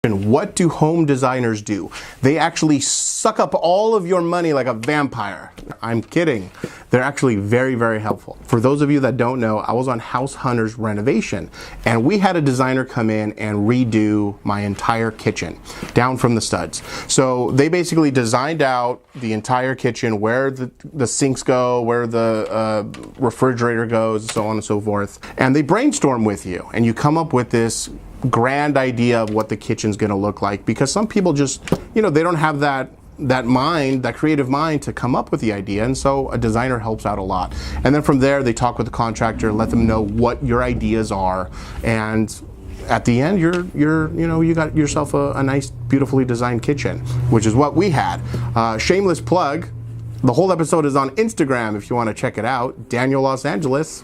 And what do home designers do? They actually suck up all of your money like a vampire. I'm kidding. They're actually very, very helpful. For those of you that don't know, I was on House Hunter's renovation, and we had a designer come in and redo my entire kitchen down from the studs. So they basically designed out the entire kitchen, where the sinks go, where the refrigerator goes, so on and so forth. And they brainstorm with you, and you come up with this grand idea of what the kitchen's going to look like, because some people just, they don't have that creative mind to come up with the idea, and so a designer helps out a lot. And then from there, they talk with the contractor, let them know what your ideas are, and at the end, you got yourself a nice, beautifully designed kitchen, which is what we had. Shameless plug. The whole episode is on Instagram if you want to check it out. Daniel Los Angeles.